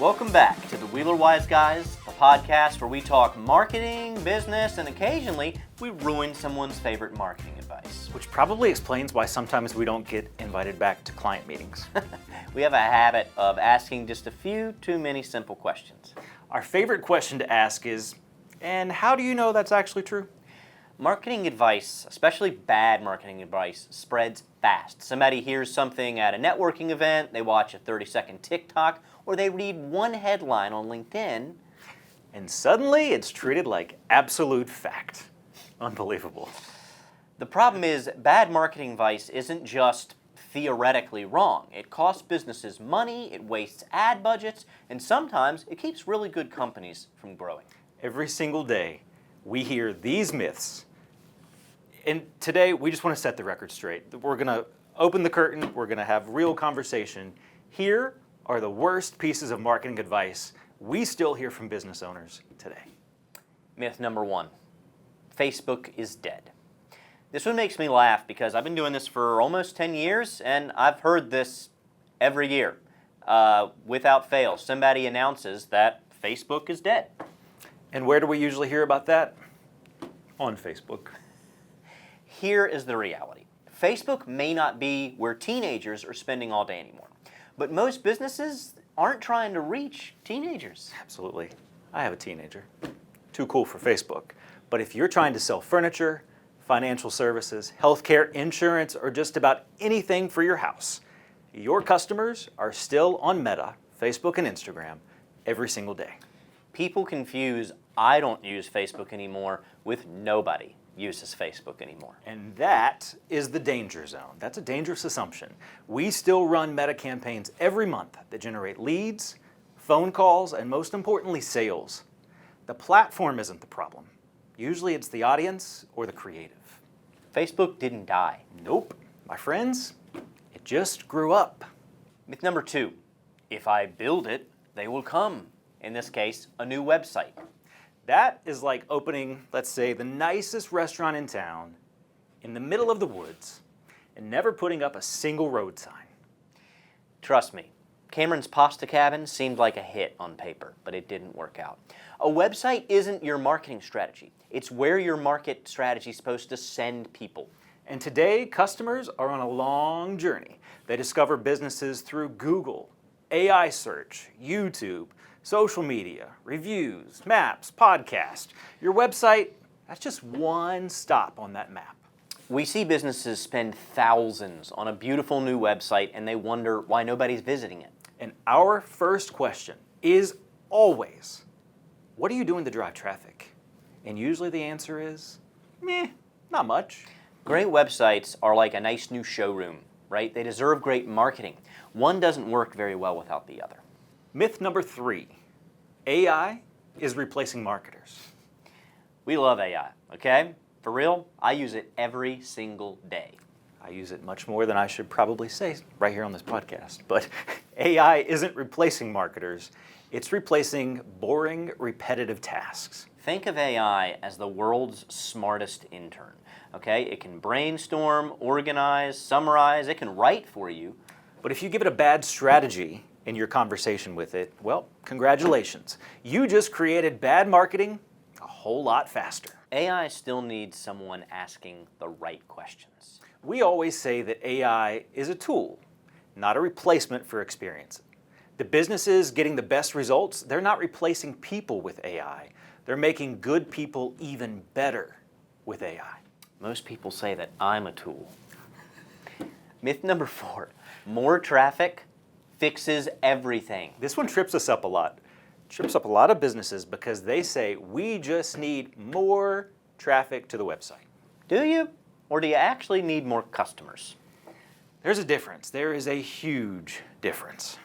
Welcome back to the Wheeler Wise Guys, the podcast where we talk marketing, business, and occasionally we ruin someone's favorite marketing advice. Which probably explains why sometimes we don't get invited back to client meetings. We have a habit of asking just a few too many simple questions. Our favorite question to ask is, and how do you know that's actually true? Marketing advice, especially bad marketing advice, spreads fast. Somebody hears something at a networking event, they watch a 30-second TikTok, or they read one headline on LinkedIn. And suddenly it's treated like absolute fact. Unbelievable. The problem is, bad marketing advice isn't just theoretically wrong. It costs businesses money, it wastes ad budgets, and sometimes it keeps really good companies from growing. Every single day, we hear these myths. And today, we just want to set the record straight. We're going to open the curtain. We're going to have real conversation. Here are the worst pieces of marketing advice we still hear from business owners today. Myth number 1, Facebook is dead. This one makes me laugh because I've been doing this for almost 10 years, and I've heard this every year. Without fail, somebody announces that Facebook is dead. And where do we usually hear about that? On Facebook. Here is the reality. Facebook may not be where teenagers are spending all day anymore, but most businesses aren't trying to reach teenagers. Absolutely. I have a teenager. Too cool for Facebook. But if you're trying to sell furniture, financial services, healthcare, insurance, or just about anything for your house, your customers are still on Meta, Facebook, and Instagram every single day. People confuse "I don't use Facebook anymore" with "nobody uses Facebook anymore." And that is the danger zone. That's a dangerous assumption. We still run Meta campaigns every month that generate leads, phone calls, and most importantly, sales. The platform isn't the problem. Usually it's the audience or the creative. Facebook didn't die. Nope. My friends, it just grew up. Myth number 2, if I build it, they will come. In this case, a new website. That is like opening, let's say, the nicest restaurant in town in the middle of the woods and never putting up a single road sign. Trust me, Cameron's Pasta Cabin seemed like a hit on paper, but it didn't work out. A website isn't your marketing strategy. It's where your market strategy is supposed to send people. And today, customers are on a long journey. They discover businesses through Google, AI search, YouTube, social media, reviews, maps, podcast. Your website, that's just one stop on that map. We see businesses spend thousands on a beautiful new website and they wonder why nobody's visiting it. And our first question is always, what are you doing to drive traffic? And usually the answer is, not much. Great websites are like a nice new showroom, right? They deserve great marketing. One doesn't work very well without the other. Myth number 3, AI is replacing marketers. We love AI, okay? For real, I use it every single day. I use it much more than I should probably say right here on this podcast. But AI isn't replacing marketers. It's replacing boring, repetitive tasks. Think of AI as the world's smartest intern, okay? It can brainstorm, organize, summarize, it can write for you. But if you give it a bad strategy in your conversation with it, well, congratulations. You just created bad marketing a whole lot faster. AI still needs someone asking the right questions. We always say that AI is a tool, not a replacement for experience. The businesses getting the best results, they're not replacing people with AI. They're making good people even better with AI. Most people say that I'm a tool. Myth number 4, more traffic fixes everything. This one trips us up a lot. Trips up a lot of businesses because they say, we just need more traffic to the website. Do you? Or do you actually need more customers? There's a difference. There is a huge difference.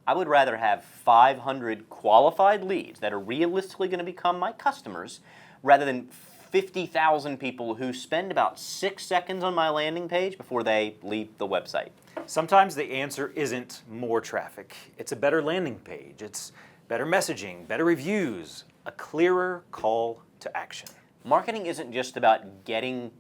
I would rather have 500 qualified leads that are realistically going to become my customers rather than 50,000 people who spend about 6 seconds on my landing page before they leave the website. Sometimes the answer isn't more traffic. It's a better landing page. It's better messaging, better reviews, a clearer call to action. Marketing isn't just about getting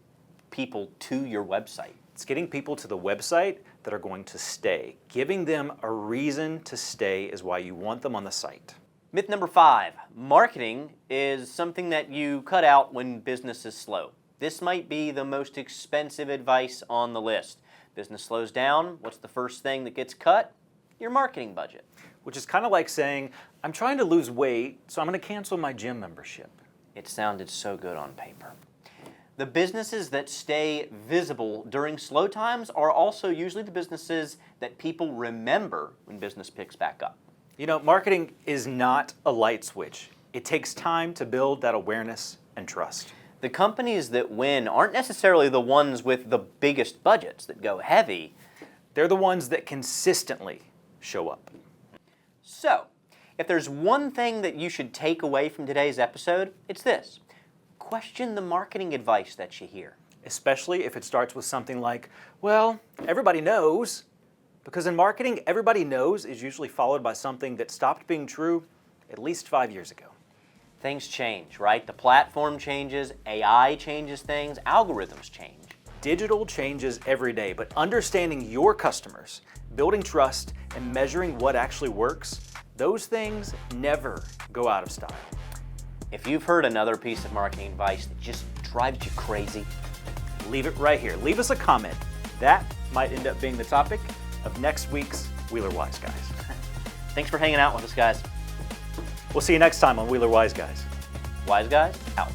people to your website. It's getting people to the website that are going to stay. Giving them a reason to stay is why you want them on the site. Myth number 5, marketing is something that you cut out when business is slow. This might be the most expensive advice on the list. Business slows down, what's the first thing that gets cut? Your marketing budget. Which is kind of like saying, I'm trying to lose weight, so I'm going to cancel my gym membership. It sounded so good on paper. The businesses that stay visible during slow times are also usually the businesses that people remember when business picks back up. You know, marketing is not a light switch. It takes time to build that awareness and trust. The companies that win aren't necessarily the ones with the biggest budgets that go heavy. They're the ones that consistently show up. So, if there's one thing that you should take away from today's episode, it's this. Question the marketing advice that you hear. Especially if it starts with something like, well, everybody knows. Because in marketing, everybody knows is usually followed by something that stopped being true at least 5 years ago. Things change, right? The platform changes, AI changes things, algorithms change. Digital changes every day, but understanding your customers, building trust, and measuring what actually works, those things never go out of style. If you've heard another piece of marketing advice that just drives you crazy, leave it right here. Leave us a comment. That might end up being the topic of next week's Wheeler Wise Guys. Thanks for hanging out with us, guys. We'll see you next time on Wheeler Wise Guys. Wise Guys, out.